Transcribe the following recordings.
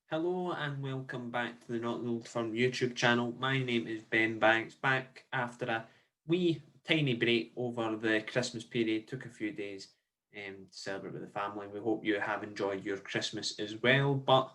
Hello and welcome back to the Not the Old Firm YouTube channel. My name is Ben Banks, back after a wee tiny break over the Christmas period. Took a few days to celebrate with the family. We hope you have enjoyed your Christmas as well. But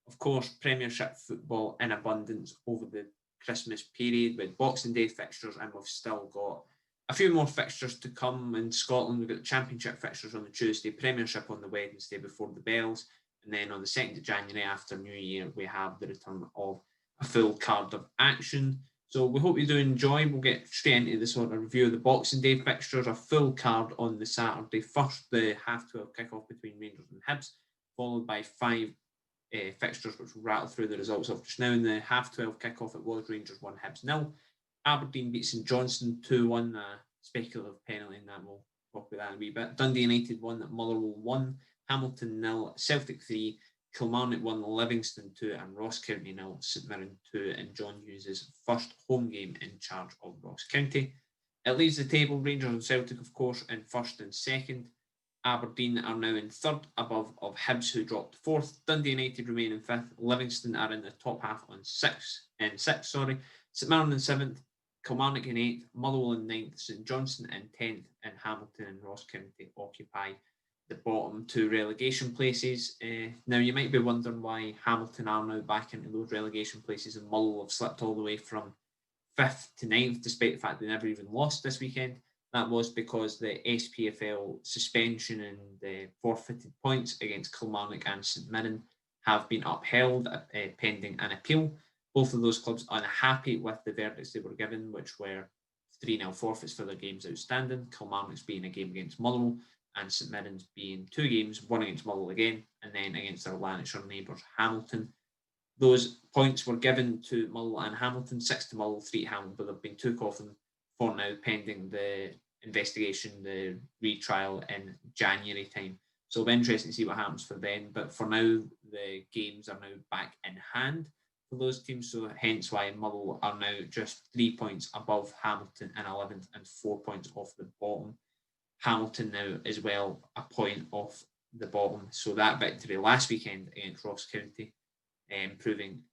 of course, Premiership football in abundance over the Christmas period with Boxing Day fixtures, and we've still got a few more fixtures to come in Scotland. We've got the Championship fixtures on the Tuesday, Premiership on the Wednesday before the bells. And then on the 2nd of January after New Year, we have the return of a full card of action. So we hope you do enjoy. We'll get straight into the sort of review of the Boxing Day fixtures. A full card on the Saturday. First, the half-12 kick-off between Rangers and Hibs, followed by five fixtures which will rattle through the results of just now. In the half-12 kick-off, it was Rangers 1, Hibs 0. Aberdeen beat St Johnstone 2-1. Speculative penalty, and that we'll talk about that in a wee bit. Dundee United 1, Motherwell 1. Hamilton 0, Celtic 3, Kilmarnock 1, Livingston 2, and Ross County 0, St Mirren 2, in John Hughes' first home game in charge of Ross County. It leaves the table, Rangers and Celtic, of course, in first and second. Aberdeen are now in third, above of Hibs, who dropped fourth. Dundee United remain in fifth. Livingston are in the top half on sixth. St Mirren in seventh. Kilmarnock in eighth. Motherwell in ninth. St Johnstone in 10th. And Hamilton and Ross County occupy the bottom two relegation places. Now, you might be wondering why Hamilton are now back into those relegation places and Motherwell have slipped all the way from 5th to ninth, despite the fact they never even lost this weekend. That was because the SPFL suspension and the forfeited points against Kilmarnock and St Mirren have been upheld pending an appeal. Both of those clubs are unhappy with the verdicts they were given, which were 3-0 forfeits for their games outstanding, Kilmarnock's being a game against Motherwell, and St Mirren's being two games, one against Motherwell again, and then against their Lanarkshire neighbours, Hamilton. Those points were given to Motherwell and Hamilton, 6 to Motherwell, 3 to Hamilton, but they've been took off them for now, pending the investigation, the retrial in January time. So it'll be interesting to see what happens for then. But for now, the games are now back in hand for those teams, so hence why Motherwell are now just 3 points above Hamilton in 11th and 4 points off the bottom. Hamilton now as well a point off the bottom. So that victory last weekend against Ross County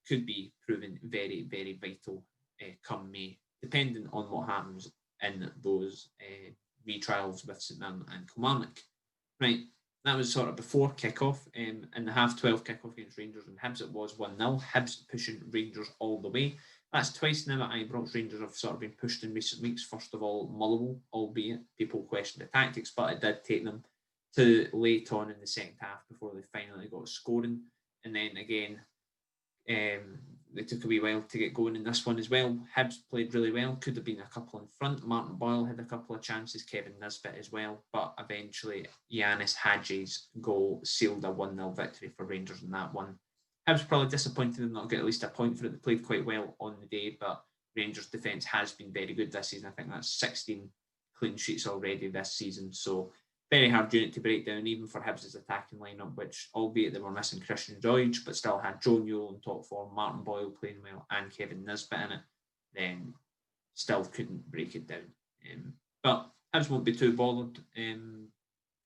could be proven very, very vital come May, depending on what happens in those retrials with St Mirren and Kilmarnock. Right, that was sort of before kick-off. In the half-12 kick-off against Rangers and Hibs, it was 1-0. Hibs pushing Rangers all the way. That's twice now at Ibrox. Rangers have sort of been pushed in recent weeks. First of all, Motherwell, albeit people questioned the tactics, but it did take them to late on in the second half before they finally got scoring. And then again, they took a wee while to get going in this one as well. Hibs played really well. Could have been a couple in front. Martin Boyle had a couple of chances. Kevin Nisbet as well. But eventually, Yanis Hadji's goal sealed a 1-0 victory for Rangers in that one. Hibs probably disappointed them not get at least a point for it. They played quite well on the day, but Rangers' defence has been very good this season. I think that's 16 clean sheets already this season. So very hard unit to break down, even for Hibs' attacking lineup, which, albeit they were missing Christian George, but still had Joe Newell in top form, Martin Boyle playing well, and Kevin Nisbet in it, then still couldn't break it down. But Hibs won't be too bothered.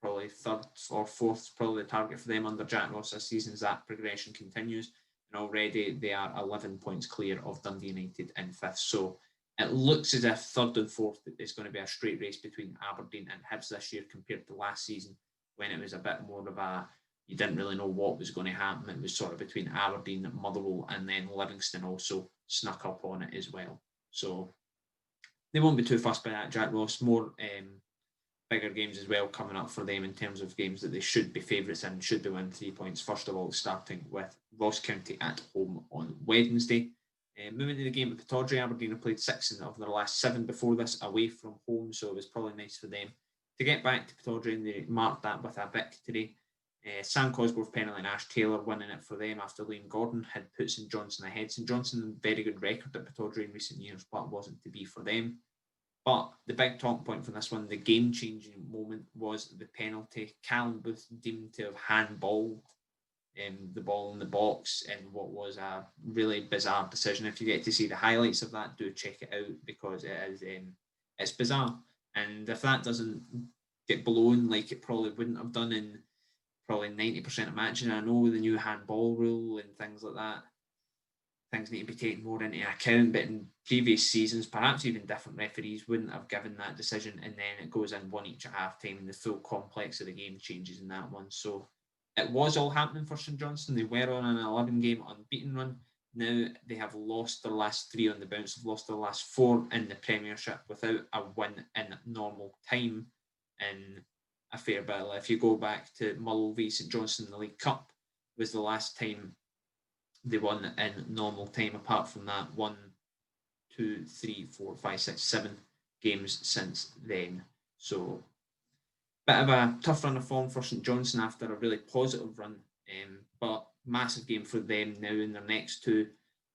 Probably third or fourth, probably the target for them under Jack Ross this season as that progression continues. And already they are 11 points clear of Dundee United in fifth. So it looks as if third and fourth is going to be a straight race between Aberdeen and Hibs this year compared to last season, when it was a bit more of a, you didn't really know what was going to happen. It was sort of between Aberdeen, Motherwell, and then Livingston also snuck up on it as well. So they won't be too fussed by that, Jack Ross. More bigger games as well coming up for them in terms of games that they should be favourites in, should be winning 3 points. First of all, starting with Ross County at home on Wednesday. Moving to the game at Pittodrie, Aberdeen have played 6 of their last 7 before this away from home, so it was probably nice for them to get back to Pittodrie, and they marked that with a victory. Sam Cosgrove penalty and Ash Taylor winning it for them after Liam Gordon had put St Johnstone ahead. St Johnstone, very good record at Pittodrie in recent years, but wasn't to be for them. But the big talk point from this one, the game-changing moment, was the penalty. Callum Booth deemed to have handballed the ball in the box in what was a really bizarre decision. If you get to see the highlights of that, do check it out, because it is it's bizarre. And if that doesn't get blown like it probably wouldn't have done in probably 90% of matches. And I know with the new handball rule and things like that, things need to be taken more into account. But in previous seasons, perhaps even different referees wouldn't have given that decision, and then it goes in one each at half time, and the full complex of the game changes in that one. So it was all happening for St Johnstone. They were on an 11-game unbeaten run. Now they have lost their last 3 on the bounce, have lost their last 4 in the Premiership without a win in normal time in a fair battle. If you go back to Mull v St Johnstone in the League Cup, was the last time they won in normal time. Apart from that, 1, 2, 3, 4, 5, 6, 7 games since then. So bit of a tough run of form for St Johnstone after a really positive run, but massive game for them now in their next 2,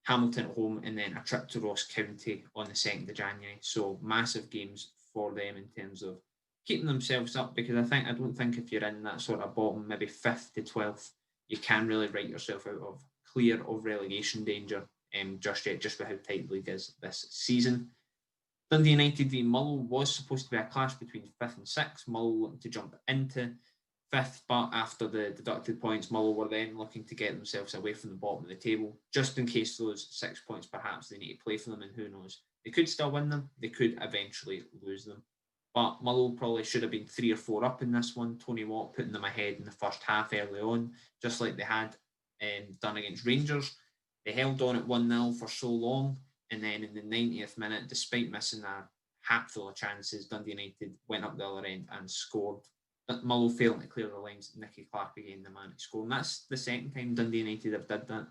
Hamilton at home and then a trip to Ross County on the 2nd of January. So massive games for them in terms of keeping themselves up, because I don't think if you're in that sort of bottom, maybe 5th to 12th, you can really write yourself out of clear of relegation danger just yet, just with how tight the league is this season. Dundee United v Mull was supposed to be a clash between 5th and 6th. Mull looking to jump into 5th, but after the deducted points, Mull were then looking to get themselves away from the bottom of the table, just in case those 6 points perhaps they need to play for them, and who knows. They could still win them, they could eventually lose them. But Mull probably should have been 3 or 4 up in this one. Tony Watt putting them ahead in the first half early on, just like they had done against Rangers. They held on at 1-0 for so long, and then in the 90th minute, despite missing a hatful of chances, Dundee United went up the other end and scored. Mull failing to clear the lines, Nicky Clark again the man to score. And that's the second time Dundee United have did that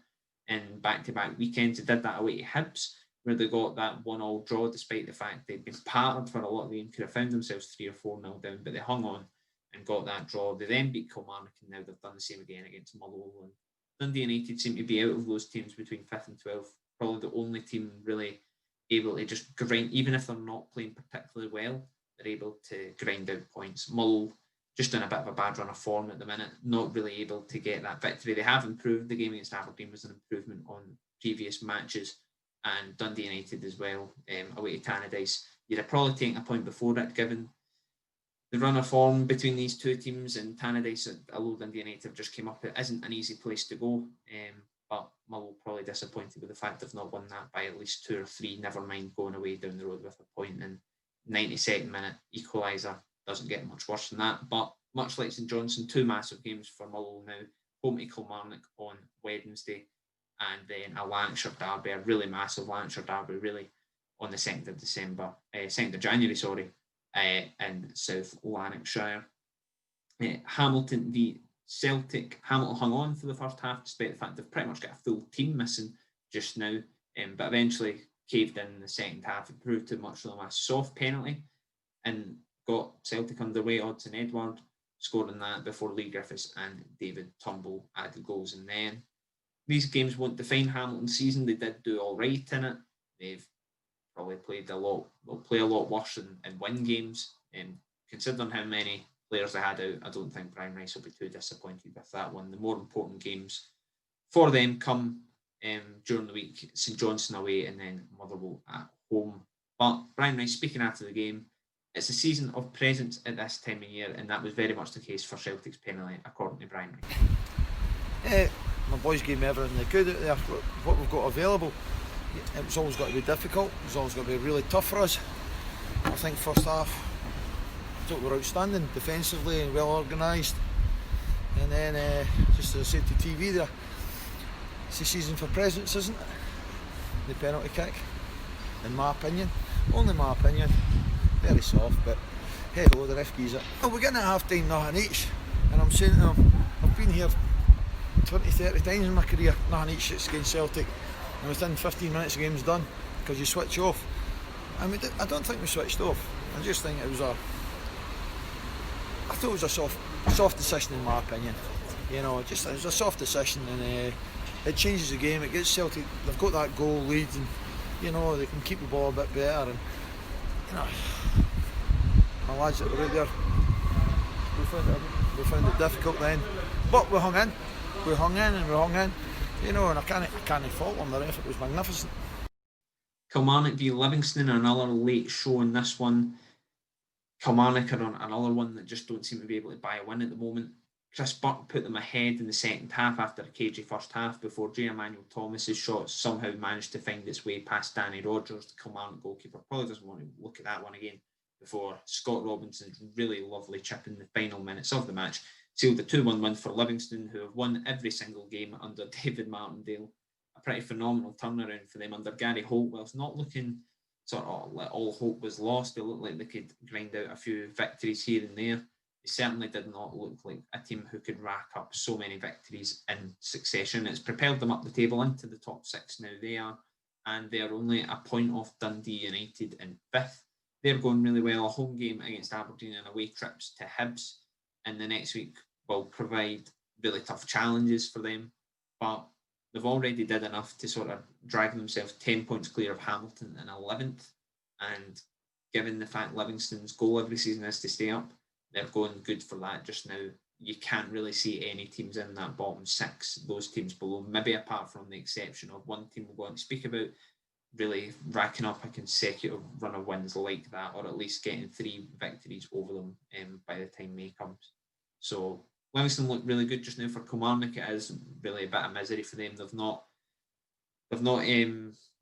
in back-to-back weekends. They did that away to Hibs, where they got that 1-1 draw, despite the fact they'd been battered for a lot of the game, could have found themselves 3 or 4-0 down, but they hung on and got that draw. They then beat Kilmarnock, and now they've done the same again against Mull. And Dundee United seem to be out of those teams between 5th and 12th, probably the only team really able to just grind, even if they're not playing particularly well, they're able to grind out points. Mull just in a bit of a bad run of form at the minute, not really able to get that victory. They have improved. The game against Aberdeen was an improvement on previous matches, and Dundee United as well, away to Tannadice. You'd have probably taken a point before it, given the run of form between these two teams, and Tannadice, although Dundee United just came up, it isn't an easy place to go. But Mull probably disappointed with the fact they've not won that by at least 2 or 3, never mind going away down the road with a point. And 92nd minute equaliser doesn't get much worse than that. But much like St Johnstone, 2 massive games for Mull now. Home to Kilmarnock on Wednesday, and then a Lancashire derby, a really massive Lancashire derby, really, on the 2nd of January, in South Lanarkshire. Hamilton v Celtic. Hamilton hung on for the first half, despite the fact they've pretty much got a full team missing just now, but eventually caved in the second half. It proved too much for them. A soft penalty and got Celtic underway. Odson Edward scoring that before Lee Griffiths and David Turnbull added goals. And then these games won't define Hamilton's season. They did do all right in it. They've probably played a lot. They'll play a lot worse and win games. Considering how many players they had out, I don't think Brian Rice will be too disappointed with that one. The more important games for them come during the week: St Johnstone away and then Motherwell at home. But Brian Rice, speaking after the game, it's a season of presence at this time of year, and that was very much the case for Celtic's penalty, according to Brian Rice. My boys gave me everything they could out there, what we've got available. It was always got to be difficult, it was always got to be really tough for us. I think first half, I thought we were outstanding defensively and well organised. And then, just as I said to TV there, it's a season for presence, isn't it? The penalty kick, in my opinion, only my opinion, very soft, but hey ho, the ref gives it. Well, we're getting at half time nothing each, and I'm saying to them, I've been here 20-30 times in my career, nothing each against Celtic, and within 15 minutes the game's done, because you switch off. I mean, I don't think we switched off. I just think it was I thought it was a soft decision in my opinion. You know, it was a soft decision, and it changes the game. It gets Celtic, they've got that goal lead, and you know, they can keep the ball a bit better, and you know, my lads that were out there, we found it difficult then, but we hung in, you know, and I can't fault them. The effort was magnificent. Kilmarnock v Livingston, another late show in this one. Kilmarnock are on another one that just don't seem to be able to buy a win at the moment. Chris Burke put them ahead in the second half after a cagey first half before J. Emmanuel Thomas's shot somehow managed to find its way past Danny Rogers, the Kilmarnock goalkeeper. Probably doesn't want to look at that one again before Scott Robinson's really lovely chip in the final minutes of the match sealed a 2-1 win for Livingston, who have won every single game under David Martindale. A pretty phenomenal turnaround for them under Gary Holt, whilst not looking sort of like all hope was lost. They looked like they could grind out a few victories here and there. They certainly did not look like a team who could rack up so many victories in succession. It's propelled them up the table into the top 6 now. They are only a point off Dundee United in 5th. They're going really well. A home game against Aberdeen and away trips to Hibs in the next week will provide really tough challenges for them, but they've already did enough to sort of drag themselves 10 points clear of Hamilton in 11th, and given the fact Livingston's goal every season is to stay up, they're going good for that just now. You can't really see any teams in that bottom 6, those teams below, maybe apart from the exception of one team we're going to speak about, really racking up a consecutive run of wins like that, or at least getting 3 victories over them by the time May comes. So Livingston look really good just now. For Kilmarnock, it is really a bit of misery for them. They've not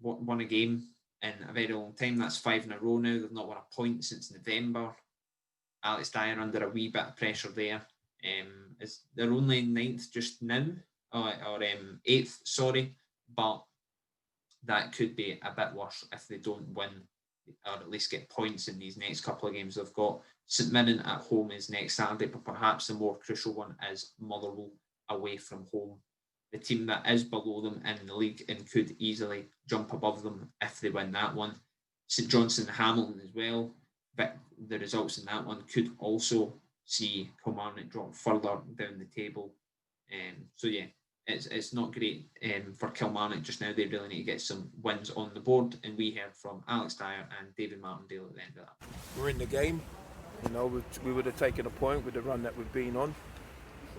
won a game in a very long time. That's 5 in a row now. They've not won a point since November. Alex Dyer under a wee bit of pressure there. They're only 9th just now, or 8th, sorry, but that could be a bit worse if they don't win or at least get points in these next couple of games. They've got St Mirren at home is next Saturday, but perhaps the more crucial one is Motherwell away from home. The team that is below them in the league and could easily jump above them if they win that one. St Johnstone and Hamilton as well. But the results in that one could also see Kilmarnock drop further down the table. So yeah, it's not great for Kilmarnock just now. They really need to get some wins on the board, and we heard from Alex Dyer and David Martindale at the end of that. We're in the game. You know, we would have taken a point with the run that we've been on.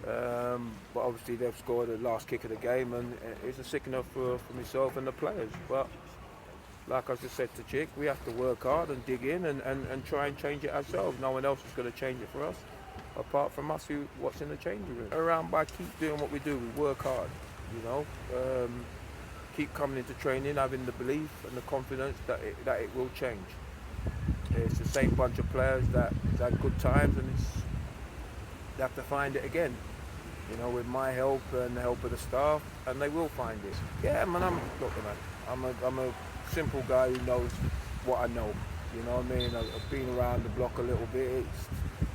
But obviously they've scored the last kick of the game, and it's a sickener for myself and the players. But like I just said to Chick, we have to work hard and dig in and try and change it ourselves. No one else is going to change it for us, apart from us what's in the changing room. Around by keep doing what we do, we work hard, you know. Keep coming into training, having the belief and the confidence that it will change. It's the same bunch of players that had good times, and they have to find it again, you know, with my help and the help of the staff, and they will find it. Yeah, man, I'm a simple guy who knows what I know. You know what I mean? I've been around the block a little bit.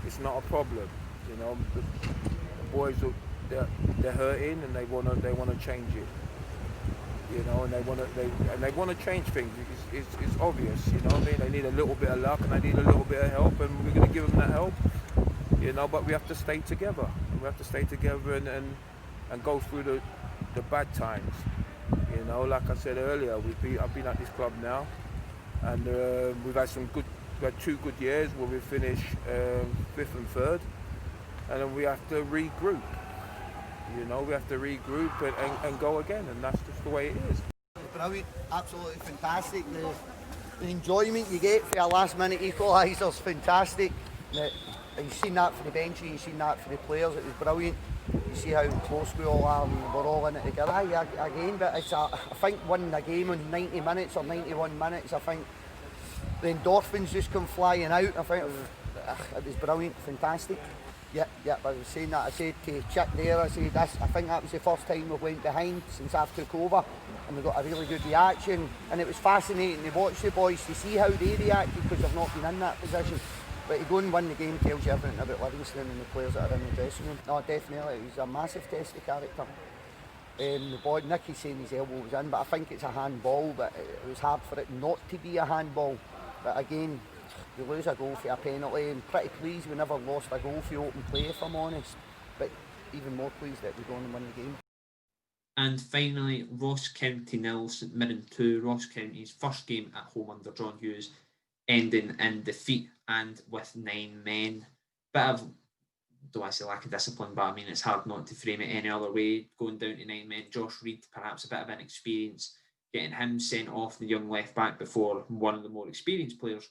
It's not a problem. You know, the boys they're hurting and they wanna change it. You know, and they wanna change things. It's obvious. You know what I mean? They need a little bit of luck and they need a little bit of help, and we're gonna give them that help. You know, but we have to stay together. We have to stay together and go through the bad times. You know, like I said earlier, I've been at this club now, and we've had 2 good years where we finish 5th and 3rd, and then we have to regroup. You know, we have to regroup and go again, and that's just the way it is. Brilliant, absolutely fantastic. The enjoyment you get for a last minute equaliser is fantastic. You've seen that for the benches, you've seen that for the players. It was brilliant. You see how close we all are, and we're all in it together. Again, but I think winning a game in 90 minutes or 91 minutes, I think the endorphins just come flying out. I think it was brilliant, fantastic. Yeah, I was saying that. I said to Chick there, I think that was the first time we went behind since I took over, and we got a really good reaction, and it was fascinating to watch the boys to see how they reacted, because they've not been in that position. But to go and win the game tells you everything about Livingston and the players that are in the dressing room. No, definitely, it was a massive test of character. The boy, Nicky's saying his elbow was in, but I think it's a handball, but it was hard for it not to be a handball. But again, we lose a goal for a penalty, and pretty pleased we never lost a goal for open play, if I'm honest. But even more pleased that we go on and win the game. And finally, Ross County 0, St Mirren 2. Ross County's first game at home under John Hughes, ending in defeat and with 9 men. Bit of, do I say lack of discipline, but I mean it's hard not to frame it any other way. Going down to 9 men, Josh Reid, perhaps a bit of inexperience, getting him sent off, the young left back, before one of the more experienced players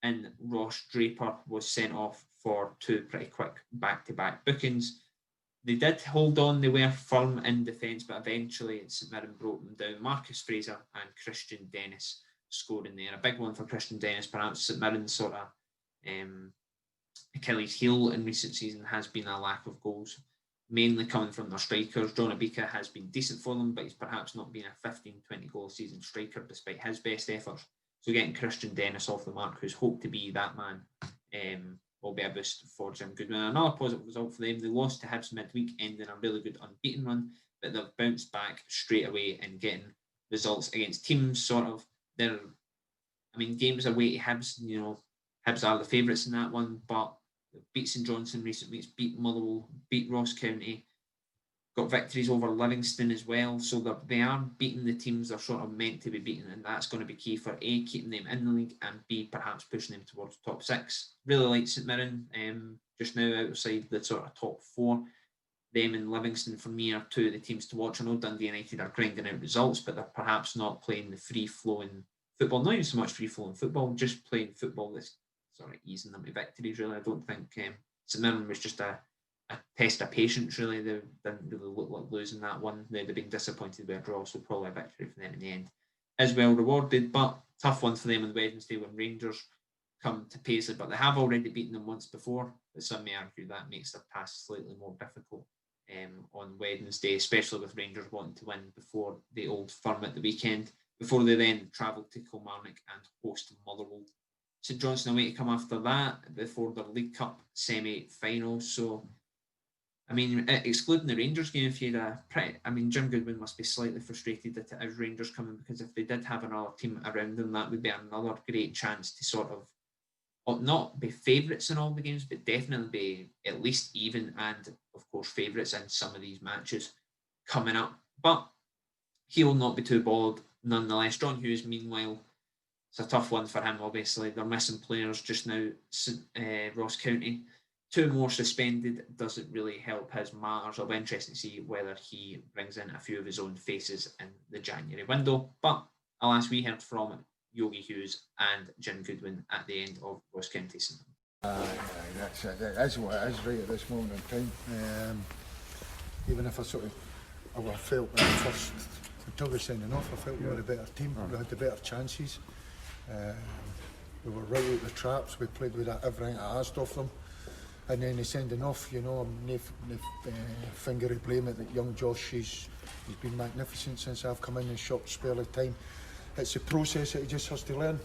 in Ross Draper was sent off for 2 pretty quick back-to-back bookings. They did hold on, they were firm in defence, but eventually St Mirren broke them down. Marcus Fraser and Christian Dennis scoring there. A big one for Christian Dennis, perhaps St Mirren's sort of Achilles heel in recent season has been a lack of goals, mainly coming from their strikers. John Abika has been decent for them, but he's perhaps not been a 15-20 goal season striker despite his best efforts. So getting Christian Dennis off the mark, who's hoped to be that man, will be a boost for Jim Goodwin. Another positive result for them. They lost to Hibs midweek, ending a really good unbeaten run, but they've bounced back straight away and getting results against teams sort of games away to Hibs. Hibs are the favourites in that one, but beat St Johnstone recent weeks, beat Motherwell, beat Ross County, got victories over Livingston as well. So they are beating the teams they're sort of meant to be beating, and that's going to be key for A, keeping them in the league, and B, perhaps pushing them towards the top 6. Really like St Mirren, just now outside the sort of top 4. Them and Livingston for me are two of the teams to watch. I know Dundee United are grinding out results, but they're perhaps not playing the free-flowing football. Not even so much free-flowing football, just playing football that's sort of easing them to victories, really. I don't think St Mirren was just a test of patience, really. They didn't really look like losing that one. They'd have been disappointed with a draw, so probably a victory for them in the end. As well rewarded, but tough one for them on Wednesday when Rangers come to Paisley, but they have already beaten them once before, but some may argue that makes their task slightly more difficult on Wednesday, especially with Rangers wanting to win before the Old Firm at the weekend, before they then travel to Kilmarnock and host Motherwell. St Johnstone away to come after that before the League Cup semi-final. So, excluding the Rangers game, if you had Jim Goodwin must be slightly frustrated that it is Rangers coming, because if they did have another team around them, that would be another great chance to sort of not be favourites in all the games, but definitely be at least even, and of course favourites in some of these matches coming up. But he will not be too bothered nonetheless. John Hughes, meanwhile, it's a tough one for him, obviously. They're missing players just now. Ross County, 2 more suspended, doesn't really help his matters. It'll be interesting to see whether he brings in a few of his own faces in the January window. But alas, we heard from Yogi Hughes and Jim Goodwin at the end of Ross County. That's what it is right at this moment in time. Even if I felt when I first, until the sending off, I felt we were a better team. We had the better chances. We were right out the traps. We played with everything I asked of them, and then the sending off, no fingery blame at that young Josh. He's been magnificent since I've come in short spell of time. It's a process that he just has to learn.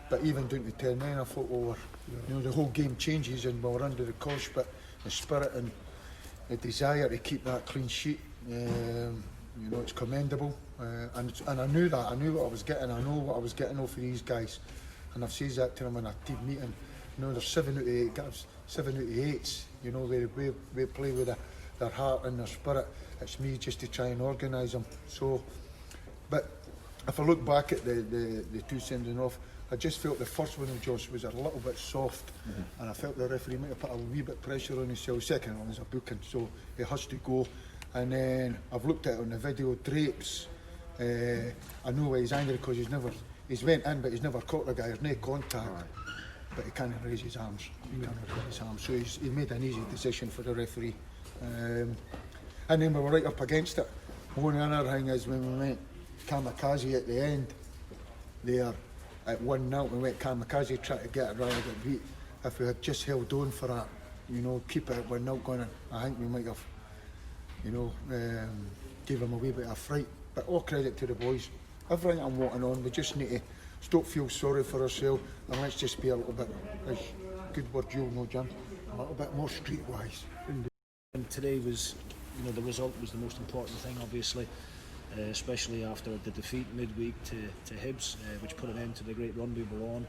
But even down to 10 men, I thought the whole game changes and we're under the cosh, but the spirit and the desire to keep that clean sheet, it's commendable. And I knew that. I knew what I was getting. I know what I was getting off of these guys. And I've said that to them in a team meeting. There's 7 out of 8 guys, 7 out of 8s. They play with their heart and their spirit. It's me just to try and organise them. So, but if I look back at the 2 sending off, I just felt the first one of Josh was a little bit soft, and I felt the referee might have put a wee bit of pressure on himself. Second one was a booking, so he has to go. And then I've looked at it on the video. Drapes, I know why he's angry, because he's went in, but he's never caught the guy. There's no contact, but he can't raise his arms. So he made an easy decision for the referee. And then we were right up against it. One other thing is when we went kamikaze at the end there at 1-0, we went kamikaze, tried to get it rather than beat. If we had just held on for that, keep it at 1-0 going, I think we might have, gave them a wee bit of fright. But all credit to the boys. Everything I'm wanting on, we just need to stop feel sorry for ourselves, and let's just be a little bit, good word you'll know, Jim, a little bit more streetwise. And today was, the result was the most important thing, obviously, especially after the defeat midweek to Hibs, which put an end to the great run we were on.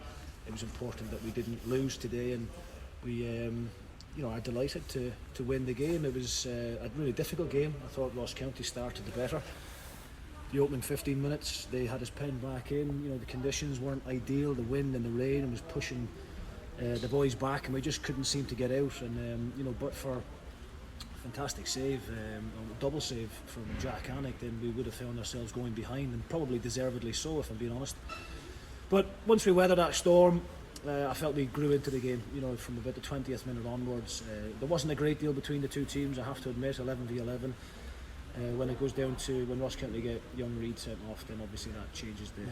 It was important that we didn't lose today, and we, are delighted to win the game. It was a really difficult game. I thought Ross County started the better. The opening 15 minutes, they had us pinned back in. The conditions weren't ideal. The wind and the rain was pushing the boys back, and we just couldn't seem to get out. And but for fantastic save, double save from Jack Anick, then we would have found ourselves going behind, and probably deservedly so, if I'm being honest. But once we weathered that storm, I felt we grew into the game, you know, from about the 20th minute onwards. There wasn't a great deal between the two teams, I have to admit, 11v11. When it goes down to when Ross County get young Reid sent off, then obviously that changes the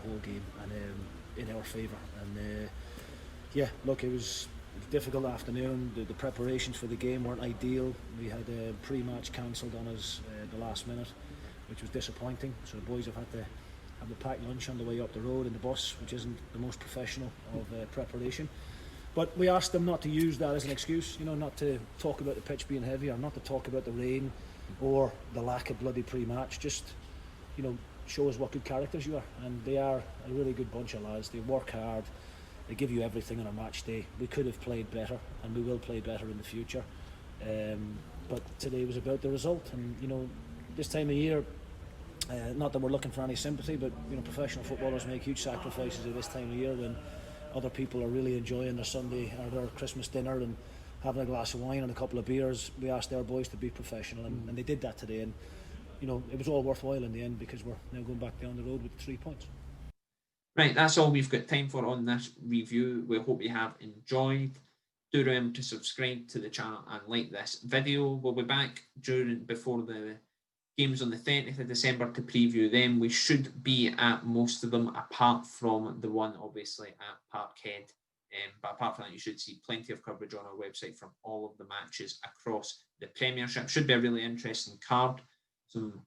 whole game and in our favour. And yeah, look, it was a difficult afternoon. The preparations for the game weren't ideal. We had a pre-match cancelled on us at the last minute, which was disappointing. So the boys have had to have a packed lunch on the way up the road in the bus, which isn't the most professional of preparation. But we asked them not to use that as an excuse, you know, not to talk about the pitch being heavy or not to talk about the rain or the lack of bloody pre-match. Just, you know, show us what good characters you are. And they are a really good bunch of lads. They work hard. They give you everything on a match day. We could have played better, and we will play better in the future. But today was about the result. And, you know, this time of year, not that we're looking for any sympathy, but, you know, professional footballers make huge sacrifices at this time of year when other people are really enjoying their Sunday or their Christmas dinner and having a glass of wine and a couple of beers. We asked our boys to be professional, and they did that today. And, you know, it was all worthwhile in the end because we're now going back down the road with 3 points. Right, that's all we've got time for on this review. We hope you have enjoyed. Do remember to subscribe to the channel and like this video. We'll be back before the games on the 30th of December to preview them. We should be at most of them, apart from the one, obviously, at Parkhead. But apart from that, you should see plenty of coverage on our website from all of the matches across the Premiership. Should be a really interesting card. Some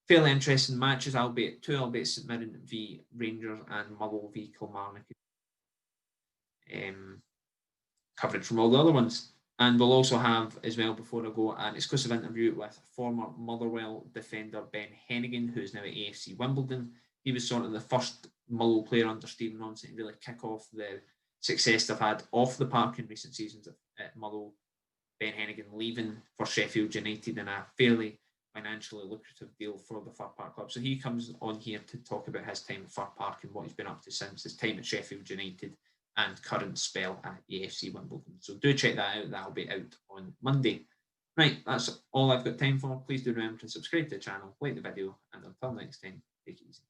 fairly interesting matches, albeit St Mirren v Rangers and Mull v Kilmarnock. Coverage from all the other ones. And we'll also have, as well, before I go, an exclusive interview with former Motherwell defender Ben Hennigan, who's now at AFC Wimbledon. He was sort of the first Mull player under Stephen Ronson to really kick off the success they've had off the park in recent seasons at Mull. Ben Hennigan leaving for Sheffield United in a fairly financially lucrative deal for the Fir Park club. So he comes on here to talk about his time at Fir Park and what he's been up to since his time at Sheffield United and current spell at AFC Wimbledon. So do check that out. That'll be out on Monday. Right, that's all I've got time for. Please do remember to subscribe to the channel, like the video, and until next time, take it easy.